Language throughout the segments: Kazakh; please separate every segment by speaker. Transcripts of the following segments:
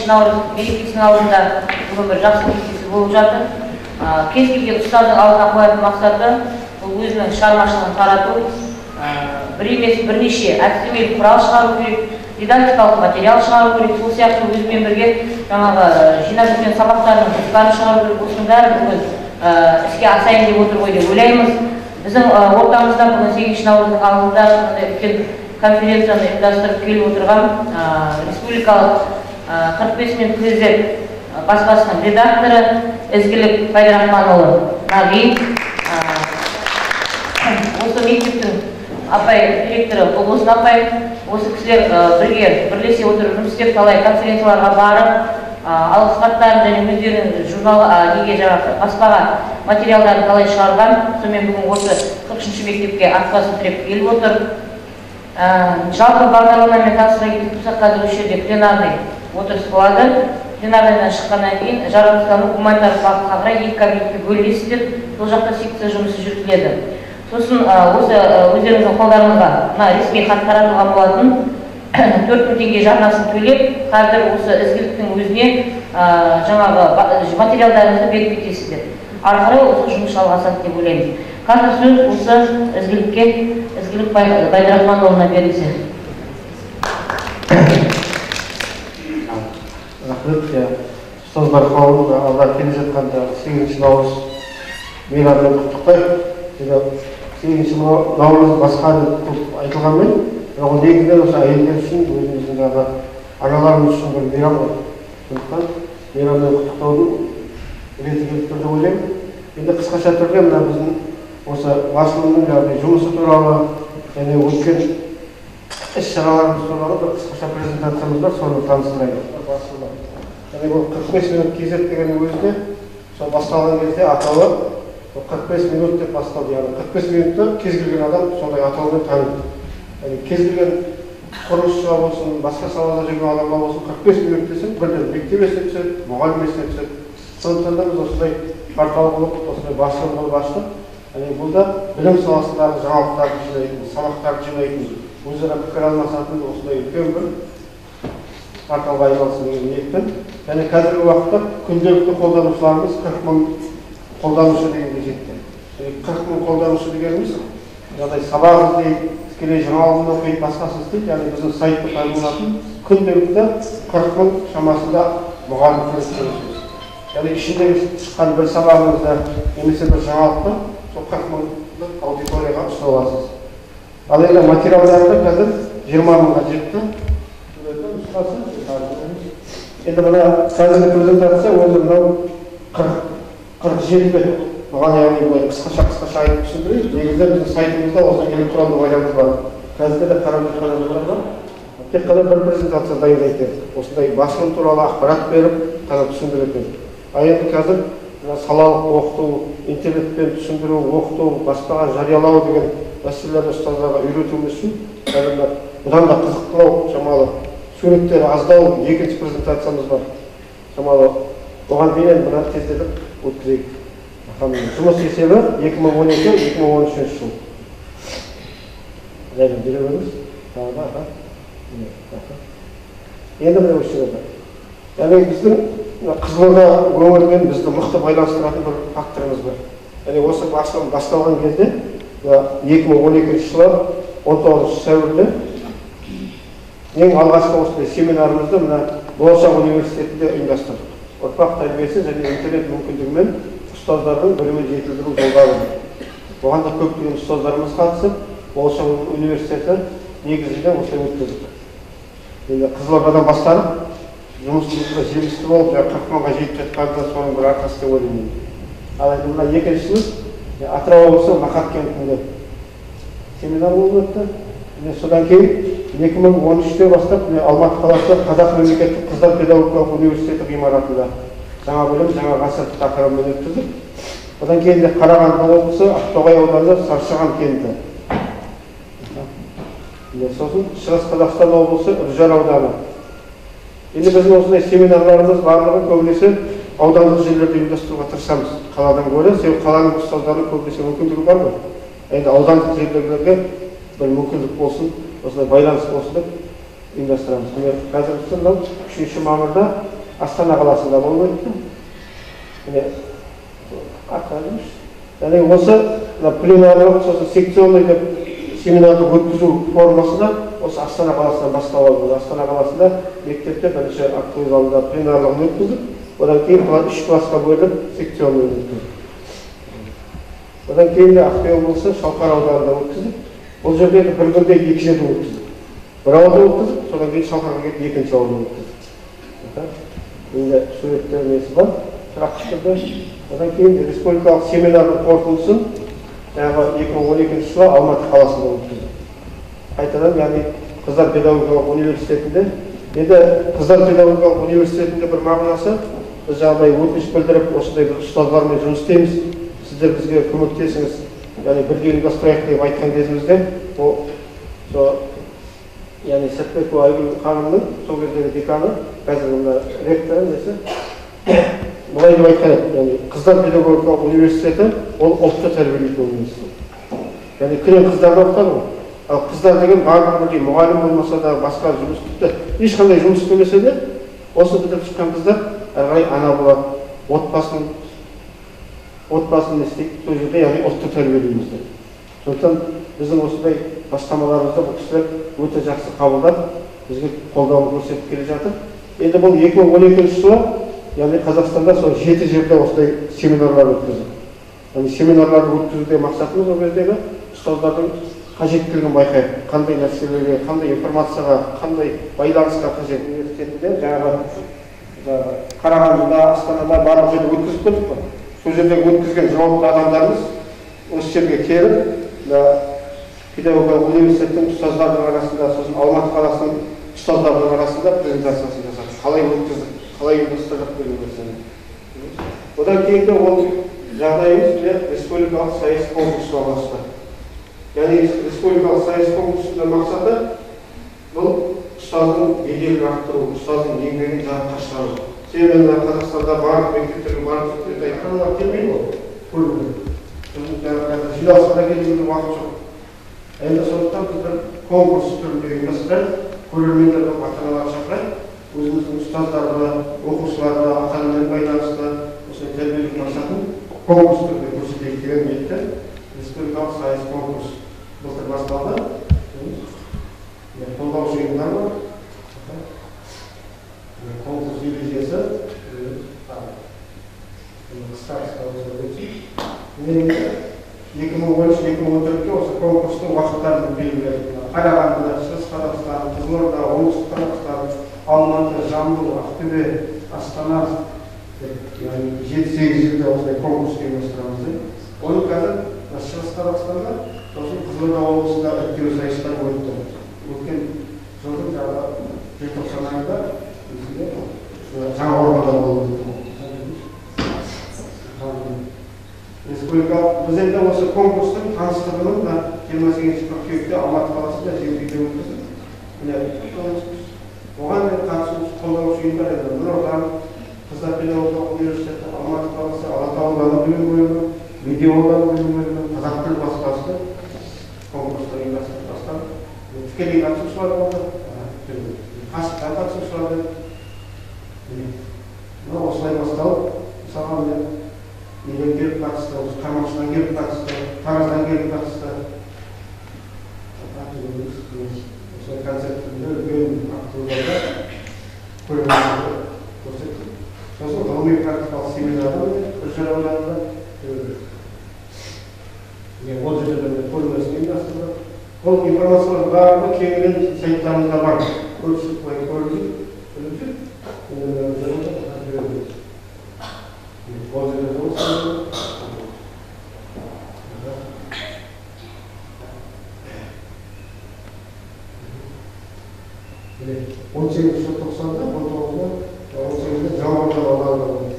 Speaker 1: сегізінші наурыз мерекесінің алдында бүгін бір жақсы кездесу болып жатыр. Кез келген ұстаздың алдына қоятын мақсаты бұл өзінің шығармашылығын тарату, бір емес бірнеше әдістемелік құрал шығару керек, дидактикалық материал шығару керек, сол сияқты өзімен бірге жаңағы жинап жүрген сабақтардың жоспарын шығару керек. Осының бәрі бүгін іске асайын деп отыр ғой деп ойлаймыз. Біздің ортамызда бүгін 8 наурыздың алдында үлкен конференцияны ұйымдастырып келіп отырған республикалық 45 минут кезек баспасының редакторы Ізгілік Пайдырахманұлы Нағи, осы мектептің апай директоры Ұлғызын апай, осы кісілер бірлесе отырып жұмыс істеп талай конференцияларға барып, алғыс хаттарын және өздерінің журналға баспаға материалдарын талай шығарған. Сонымен бүгін осы 40-ші мектепке атбасын тіреп келіп отыр. Жалпы бағдарламамен таныстыра кететін болсақ, қазір осы жерде пленарный отырыс болады. Пленарныйдан шыққаннан кейін жаратылыстану гуманитарлық бағытқа қарай екі кабинетке бөлінесіздер. Сол жақта секция жұмысы жүргізіледі. Сосын осы өздеріңіздің қолдарыңызға мына ресми хат таратылған болатын 4.000 теңге жарнасын төлеп, қазір осы ізгіліктің өзіне жаңағы материалдарыңызды беріп кетесіздер. Ары қарай осы жұмыс жалғасады деп ойлаймыз. Қазір сөз осы ізгілікке, Ізгілік Пайдырахманұлына берілсе.
Speaker 2: Рахмет, ұстаздар қауымы алда келе жатқанда 8 наурыз мейрамымен құттықтайық. 8 наурыз басқа көп айтылғанмен, бірақ негізінен осы әйелдер үшін, өзіміздің аналарымыз үшін бір мейрам ғой. Сондықтан мейраммен құттықтаудың реті келіп тұр деп ойлаймын. Енді қысқаша түрде мына біздің осы басылымның жұмысы туралы және өткен іс-шараларымыз туралы бір қысқаша презентациямыз бар, соны таныстырайық. Және бұл 45 минут кезет деген өзіне сол басталған кезде атауы 45 минут деп басталды. Яғни 45 минутта кез келген адам сондай атаумен таниды. Кез келген құрылысшыға болсын, басқа салада жүрген адамға болсын, 45 минут десең, бірден мектеп есіне түседі, мұғалім есіне түседі. Сондықтан да біз осындай портал болып, осындай басылым болып аштық. Бұл да білім саласындағы жаңалықтарды жинайтын, сабақтарды жинайтын, өзара пікір алмасатын осындай үлкен бір порталға айналсын деген ниетпен. Және қазіргі уақытта күнделікті қолданушыларымыз 40 мың қолданушы дегенге жетті. 40 мың қолданушы дегеніміз жаңағыдай сабақ іздейді, тікелей жаңалығын оқиды, басқасын істейді. Яғни біздің сайтты пайдаланатын күнделікті 40 мың шамасында мұғалім көрсетеміз. Яғни ішіндегі шыққан бір сабағыңызда немесе бір жаңалықты сол 40 мыңдық аудиторияға ұсына аласыз. Ал енді материалдарды қазір 20 мыңға жетті. Енді мына қазіргі презентация өзі мынау 47 бет. Бұған яғни қысқаша айтып түсіндірейік. Негізі біздің сайтымызда осы электронды варианты бар. Қазірде де қарап жатқанымыз бар. Тек қана бір презентация дайындайды. Осындай басылым туралы ақпарат беріп, қана түсіндіретін. Ал енді қазір салалық оқыту, интернетпен түсіндіру, оқыту, баспаға жариялау деген мәселелерді ұстаздарға үйретуіміз үшін бұдан да қызықтылау, шамалы суреттері аздау екінші презентациямыз бар. Шамалы оған дейін мына тездетіп өткізейік. Жұмыс есебі 2012-2013 жыл. Жайлы бере беріңіз. Енді міне осы жерде. Яғни біздің Қызылорда өңірімен бізді мықты байланыстыратын бір факторымыз бар. Яғни осы басылым басталған кезде 2012 жылы 19 сәуірде ең алғашқы осындай семинарымызды мына Болашақ университетінде ұйымдастырдық. Ұрпақ тәрбиесі және интернет мүмкіндігімен ұстаздардың білімін жетілдіру жолдары. Оған да көптеген ұстаздарымыз қатысып, Болашақ университеті негізінде осылай өткіздік. Енді Қызылордадан басталып, жұмысымызға жемісті болып, 40 мыңға жетіп жатқанда соның бір арқасы деп ойлаймын. Ал енді мына екіншісі Атырау облысы Мақат кентінде семинар болып өтті. Содан кейін 2013-те бастап Алматы қаласы Қазақ мемлекеттік қыздар педагогикалық университеті ғимаратында жаңа білім, жаңа ғасыр тақырыбымен өткіздік. Одан кейін Қарағанды облысы Ақтоғай ауданы Саршаған кенті. Сосын Шығыс Қазақстан облысы Үржар ауданы. Енді біздің осындай семинарларымыз барлығы көбінесе аудандық жерлерде ұйымдастыруға тырысамыз. Қаладан гөрі, себебі қаланың ұстаздарының көбінесе мүмкіндігі бар ғой. Енді аудандық жерлерге бір мүмкіндік болсын, осындай байланыс болсын деп ұйымдастырамыз. Қазіргі 3 мамырда Астана қаласында болып өтті. Міне аталмыш. Яғни осы пленарлық, сосын секционный деп семинарды өткізу формасында осы Астана қаласынан бастау алды. Астана қаласында мектепте бірінші актовый залында пленарлығын өткіздік. Одан кейін 3 классқа бөліп секционный өткіздік. Одан кейін Ақтөбе облысы Шалқар ауданында өткіздік. Бұл жерде бір күнде 2 жерде өткіздік. Бір ауылда өткіздік, содан кейін Шалқарға кетіп екінші ауылда өткіздік. Енді суреттер несі бар, практикада. Одан кейін республикалық семинардың қорытындысын жаңағы 2012 жылы Алматы қаласында өткіздік. Қайтадан, яғни Қыздар педагогикалық университетінде. Енді Қыздар педагогикалық университетінде бір мағынасы, біз жағдай өтініш білдіріп, осындай бір ұстаздармен жұмыс істейміз, сіздер бізге көмектесіңіз, яғни бірге ұйымдастырайық деп айтқан кезімізде, яғни Сәтбекова Айгүл ханымның сол кездегі деканы, қазір мына ректоры несі, бұлай деп айтқан еді, яғни Қыздар педагогикалық университеті ол ұлтты тәрбиелейтін университет. Яғни кілең қыздарды оқытады ғой. Ал қыздар деген барлығы бірдей мұғалім болмаса да басқа жұмыс істейді. Ешқандай жұмыс істемесе де, осы бітіріп шыққан қыздар әрі қарай ана болады, отбасын не істейді, сол жерде яғни ұлтты тәрбиелейміз деп. Сондықтан біздің осындай бастамаларымызды бұл кісілер өте жақсы қабылдап, бізге қолдауын көрсетіп келе жатыр. Енді бұл 2012 жылы, яғни Қазақстанда сол 7 жерде осындай семинарлар өткіздік. Яғни семинарларды өткізуде мақсатымыз ол кездегі ұстаздардың қажеттілігін байқайық, қандай нәрселерге, қандай информацияға, қандай байланысқа қажет. Университетінде жаңағы Қарағандыда, Астанада барлық жерде өткізіп көрдік қой. Сол жерде өткізген жауапты адамдарымыз осы жерге келіп, педагогикалық университеттің ұстаздардың арасында, сосын Алматы қаласының ұстаздардың арасында презентациясын жасады. Қалай өткіздік, қалай ұйымдастырдық деген нәрсені. Одан кейінгі ол жағдайымыз республикалық сайыс конкурсына ұласты. Яғни республикалық сайыс конкурсының мақсаты бұл ұстаздың беделін арттыру, ұстаздың еңбегін жарыққа шығару. Себебі Қазақстанда барлық мектептерге барлық студент айтқандар келмейді ғой, көбіне. Сосын жиналысқа келуге уақыт жоқ. Енді сондықтан біздер конкурс түрінде ұйымдастырайық, көрермендерді ата-аналар шақырайық, өзіміздің ұстаздарды, оқушыларды, ата-анамен байланысты осындай тәрбиелік мақсатын конкурс түрінде көрсетейік деген ниетте республикалық сайыс конкурс былтыр басталды. Қолдаушы ұйымдар бар. Конкурс ережесі қысқа өтсін. 2013-2014-те осы конкурстың уақыттарын белгіледі. Қарағанды, Шығыс Қазақстан, Қызылорда, Оңтүстік Қазақстан, Алматы, Жамбыл, Ақтөбе, Астана, яғни 7-8 жерде осындай конкурс ұйымдастырамыз. Оны қазір Шығыс Қазақстанда, сосын Қызылорда облысында іріктеу сайыстар өтті. Өткен жылдың желтоқсан айында Жаңақорғанда болып өтті. Республикалық біз енді осы конкурстың таныстырылымын 28 қыркүйекте Алматы қаласында жергілікті өткіздік. Оған қатысушы қолдаушы ұйымдар еді. Нұр Отан, Қыздар педагогикалық университеті, Алматы қаласы, Алатау ауданы білім бөлімі, Медеу ауданы білім бөлімі, Қазақ тілі басқармасы конкурсты ұйымдастырып бастады. Тікелей қатысушылар болды, қашықтан қатысушылар болды. Осылай басталып, мысалға неден келіп қатысты, Қармақшыдан келіп қатысты, Тараздан келіп қатысты. Осылай концертінде үлкен активларда көрермендерді көрсеттік. Сосын ғылыми практикалық семинарды Үржар ауданында ол жерде көрмесін ұйымдастырды. Ол информациялар барлығы кеңінен сайттарымызда бар. Көрсетіп қойып көрдік. Он 18 желтоқсанда, 19-да Жаңақорған ауданында болды.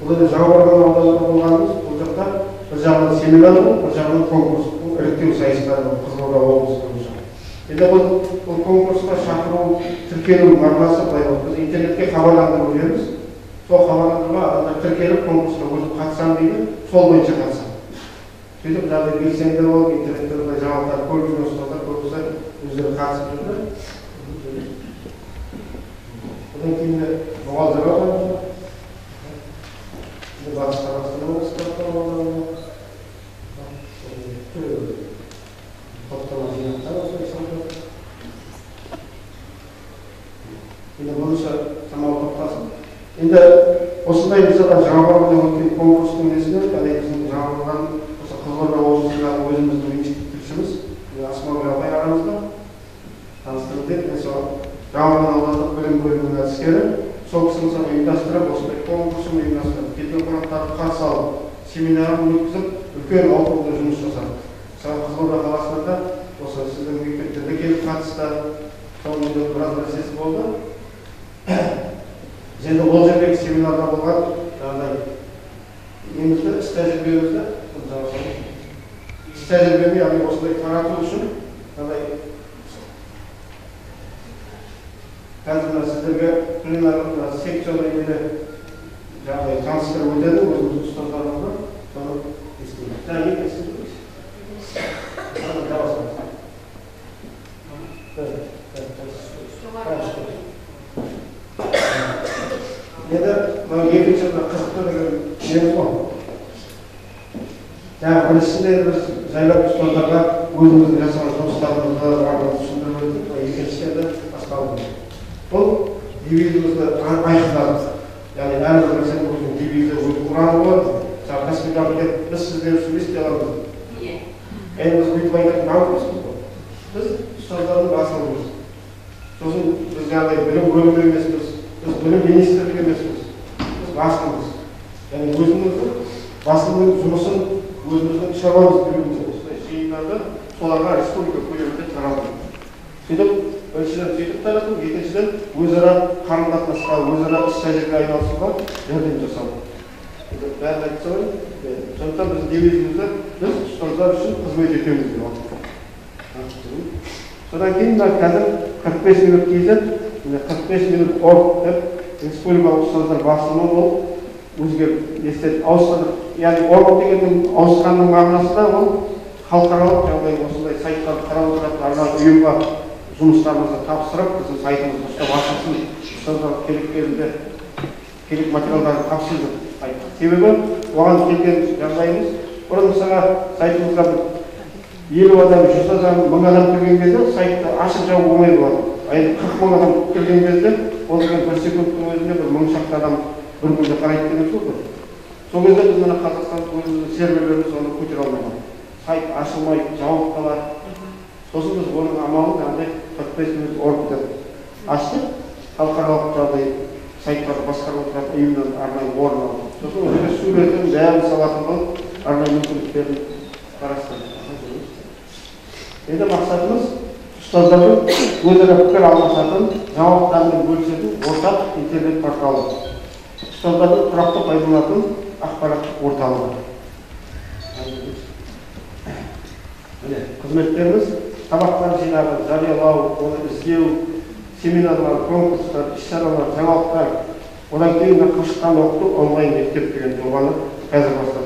Speaker 2: Бұл енді Жаңақорған ауданында болғанымыз, бұл жақта бір жағынан семинар болды, бір жағынан конкурс, іріктеу сайыстары болды, Қызылорда облысы бойынша. Енді бұл конкурсқа шақыру, тіркелу мағынасы былай болды. Біз интернетке хабарландыру береміз. Сол хабарландыруға адамдар тіркеліп конкурсқа өзім қатысам дейді, сол бойынша қатысам. Сөйтіп жағдай белсенді болып, интернеттерде жаңалықтар көріп жүрген ұстаздар көбісі өздері қатысып жүрді. Одан кейін мұғалжарға барамыз. Батыс Қазақстан облысында топтама жинақтар осылай салды. Енді бұнысы самал тоқтасын. Енді осындай мысалға жаңғырғанда өткен конкурстың несіне, яғни біздің жаңғырған осы Қызылорда облысындағы өзіміздің институттіміз, Асмагүл апай арамызда таныстырып деп, жаңғырған аудандық білім бөлімінің әдіскері, сол кісі мысалы ұйымдастырып, осындай конкурсын ұйымдастырып, кеткен қонақтарды қарсы алып, семинарын өткізіп, үлкен ауқымды жұмыс жасады. Мысалы Қызылорда қаласында осы сіздің мектептерге келіп қатысты, соның біраз нәрсесі болды. Енді ол жердегі семинарда болған немізді іс тәжірибемізді яғни осындай тарату үшін қазір сіздерге пленарлық секцияда енді жаңағыдай таныстырып өтеді өзіміздің ұстаздарымызға соны естейміз. Енді екінші қызықты деген неміз ғой. Біріншісінде біз жайлап ұстаздарға өзіміздің жасаған жұмыстарымызды түсіндіріп өттік. Екіншісінде басқалымыз. Бұл девизімізді айқындадық. Яғни әрбір нәрсенің өзінің девизі өзінің ұраны болады. Кәсіпкерлерге біз сіздер үшін не істей аламыз? Енді біз бүйтіп айтатын нағыз ғой. Біз ұстаздардың басылымыз. Сосын біз жаңағыдай білім бөлімі емеспіз. Біз білім министрлігі емеспіз. Біз басылымыз. Яғни өзіміздің басылымның жұмысын өзіміздің шаруамыз білуіміз. Осындай жиындарды соларға республика көлемінде тарату. Сөйтіп, біріншіден сөйтіп тарату, екіншіден өзара қарым-қатынасқа, өзара іс-тәжірибеге айналысуға жәрдем жасау. Бәрін айтса ғой, сондықтан біздің девизімізді біз ұстаздар үшін қызмет етеміз деп отырмыз. Содан кейін қазір 45 минут кейзет, 45 минут орг деп, республикалық ұстаздар басылымы болып өзгеріп естеді. Яғни орг дегеннің ауысқанның мағынасы да ол халықаралық жағдай осындай сайттарды қарап отыратын арнайы ұйымға жұмыстарымызды тапсырып, біздің сайтымызды ұстап ашылсын, ұстаздар керек кезінде керек материалдарды тапсырды. Себебі оған келген жағдайымыз, бұрын мысалға сайтымызға 50 адам, 100 адам, 1000 адам келген кезде сайтты ашып жауып болмай болады. Енді 40 000 адам келген кезде, ол деген 1 секундтың өзінде 1000 шақты адам бір күнде қарайды деген сөз ғой. Сол кезде біз мына Қазақстан өзіміздің серверлеріміз оны көтере алмайды. Сайт ашылмайды, жауып қалады. Сосын біз оның амалын жаңағыдай 45 минут орг деп аштық. Халықаралық жағдай сайттарды басқарып отыратын ұйымнан арнайы орын алды. Сосын өзге суретін бәрін салатын болып, арнайы мүмкіндіктерін қарастырды. Енді мақсатымыз ұстаздардың өзара пікір алмасатын, жаңалықтармен бөлісетін ортақ интернет порталы. Ұстаздардың тұрақты пайдаланатын ақпараттық орталығы. Қызметтеріміз сабақтар жинағы, жариялау, оны іздеу, семинарлар, конкурстар, іс-шаралар, жаңалықтар, одан кейін қашықтан оқыту онлайн мектеп деген жобаны қазір бастап.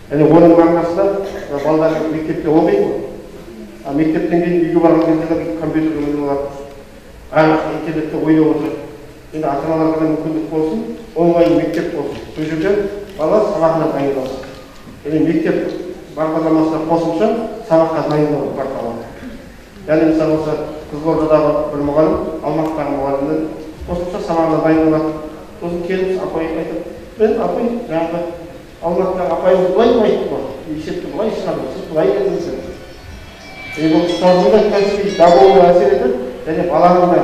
Speaker 2: Яғни оның мағынасы да балалар мектепте оқиды ғой. Мектептен кейін үйге барған кезде компьютер ойналар, әрі интернетте ойнап отыр. Енді ата-аналарға да мүмкіндік болсын, онлайн мектеп болсын. Сол жерде бала сабағына дайындалсын. Яғни мектеп бағдарламасына қосымша сабаққа дайындау порталы. Яғни мысалы осы Қызылордадағы бір мұғалім, Алматыдағы мұғалімнен қосымша сабағына дайындалады. Сосын келіп апай айтып, мен апай жаңағы Алматыдағы апайымыз былай айтты ғой, есепті былай шығарды, сіз былай едіңіз. Бұл ұстаздың да кәсіби дамуына әсер етеді, және баланың да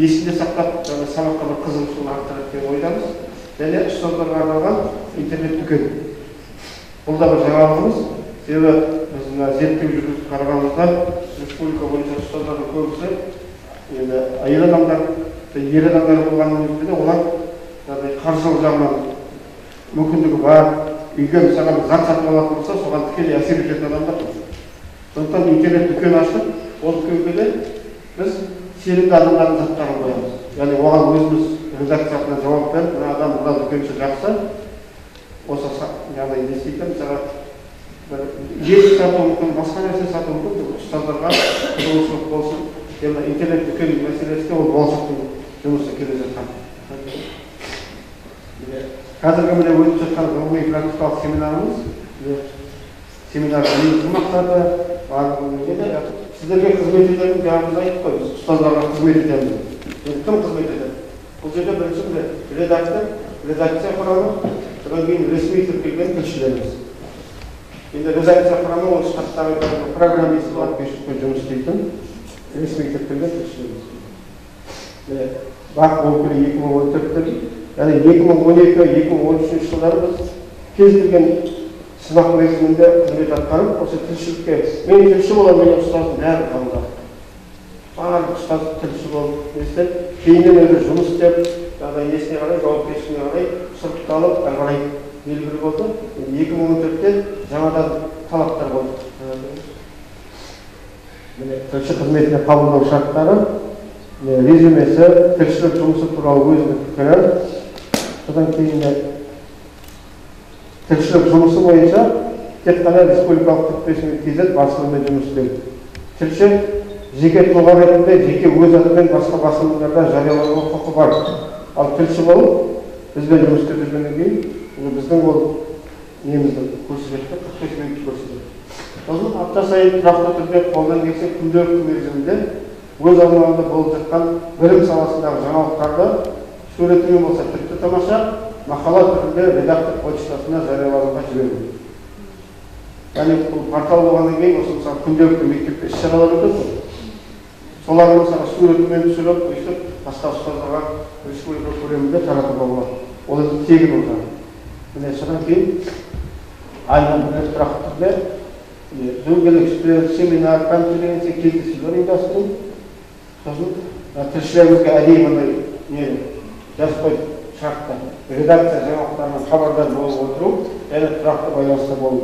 Speaker 2: есінде сақтап, сабаққа бір қызығушылығын арттырады деп ойдамыз. Және ұстаздарға арналған интернет дүкен. Бұл да бір жаңалығымыз. Себебі біз зерттеу жүргізіп қарағанымызда республика бойынша ұстаздардың көбісі енді әйел адамдар, ер адамдар болғанның өзінде де олар қаржылық жағынан мүмкіндігі бар, үйге мысалға зат сатып алатын болса, соған тікелей әсер ететін адамдар. Сондықтан интернет дүкен ашып, ол дүкенге де біз сенімді адамдардың заттарын қоямыз. Яғни оған өзіміз редакциясына жауап беріп, мына адам мына дүкенші жақсы, осы яғни не істейді, мысалға ет сату мүмкін, басқа нәрсе сату мүмкін, ұстаздарға қызығушылық болсын. Интернет дүкен мәселесі де ол болашақтың жұмысы келе жатқан. Қазіргі міне өтіп жатқан ғылыми практикалық семинардың негізгі мақсаты сіздерге қызмет етемін, жаңағымыз айтып қой, ұстаздарға қызмет етеміз. Кім қызмет етеді? Бұл жерде бірінші редакция құрамы, содан кейін ресми тіркелген тілшілеріміз. Енді редакция құрамы ол штаттағы программист бар, 500 жұмыс істейтін ресми тіркелген тілшілеріміз. Бақ ол күні 2014-те, яғни 2012-2013 жылдары біз кез келген сынақ мерзімінде қызмет атқарып, осы тілшілікке мен тілші боламын, мен ұстаздың бәрін қабылдадым. Барлық ұстаз тілші болып істеп, кейіннен өзі жұмыс істеп, несіне қарай, жауапкершілігіне қарай сұрыпталып, ары қарай белгілі болды. 2014-те жаңадан талаптар болды. Тілші қызметіне қабылдау шарттары, резюмесі, тілшілік жұмысы туралы өзінің пікірі, содан кейін тілшілік жұмысы бойынша тек қана республикалық 45.kz басылыммен жұмыс істеу. Тілші жеке тұлға ретінде жеке өз атымен басқа басылымдарда жариялауға құқы бар. Ал тілші болып бізбен жұмыс істеп жүргеннен кейін біздің ол немізді көрсетеді, 45 минут көрсетеді. Сосын апта сайын тұрақты түрде қолдан келсе күнделікті мерзімінде өз аумағында болып жатқан білім саласындағы жаңалықтарды суретімен болса тіпті тамаша мақала түрінде редактор почтасына жариялауға жіберу. Яғни бұл портал болғаннан кейін осы мысалы күнделікті мектепте іс-шаралар өтеді. Соларды мысалы суретімен түсіріп, өйстіп басқа ұстаздарға республика көлемінде таратуға болады. Ол енді тегін олжаны. Міне содан кейін айына бір тұрақты түрде дөңгелек семинар, конференция, кездесулер ұйымдастыру. Сосын тілшілерімізге әдейі мындай жазып қойып шартта редакция жаңалықтарынан хабардар болып отыру, және тұрақты байланыста болу.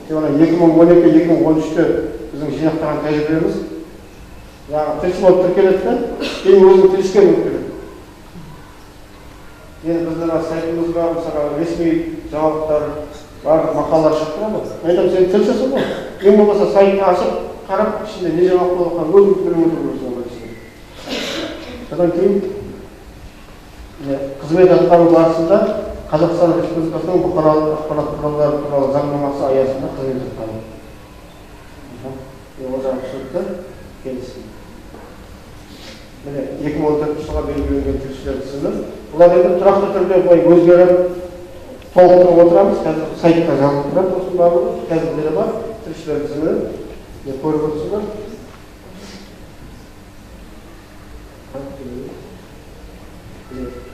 Speaker 2: 2012-2013-те біздің жинақтаған тәжірибеміз тілші болып тіркеледі, кейін өзінің тілшіге өткереді. Енді біздің сайтымызға мысалы ресми жаңалықтар бар, мақалалар шығып тұрады. Айтам, сен тілшісің ғой. Ең болмаса сайтты ашып, қарап, ішінде не жаңалық болып жатқанын өзің көріп отыру керексің. Содан кейін қызмет атқару барысында Қазақстан Республикасының бұқаралық ақпарат құралдары туралы заңнамасы аясында қызмет атқару. Ол жағы түсінікті келісім. Міне 2014 жылға белгіленген тілшілер тізімі. Бұлар енді тұрақты түрде былай өзгеріп толықтырып отырамыз. Қазір сайтқа жазылып тұрады, осының барлығы қазірде бар тілшілер тізімі көріп отырсыздар.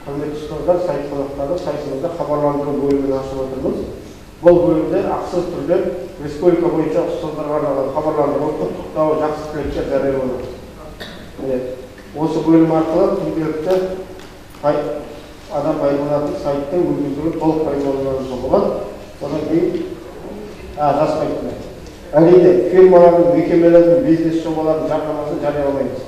Speaker 2: Құрметті ұстаздар, сайт қонақтары, сайтымызда хабарландыру бөлімін ашып отырмыз. Бұл бөлімде ақысыз түрде республика бойынша ұстаздарға арналған хабарландыру, құттықтау, жақсы тілектер жарияланады. Осы бөлім арқылы күнделікті адам пайдаланатын сайттың мүмкіндігі толық пайдалануға болады. Одан кейін жазбайтын. Әрине, фирмалардың, мекемелердің, бизнес жобалардың жарнамасын жарияламаймыз.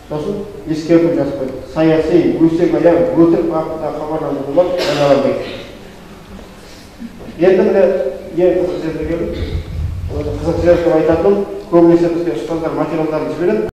Speaker 2: Сосын ескерту жазбайды. Саяси, өсек аяқ, өтірік бағытта хабарландырулар жарияланбайды. Енді міне ең қызық жерге келдік. Қызық жер деп айтатын, көбінесе бізге ұстаздар материалдарын жібереді.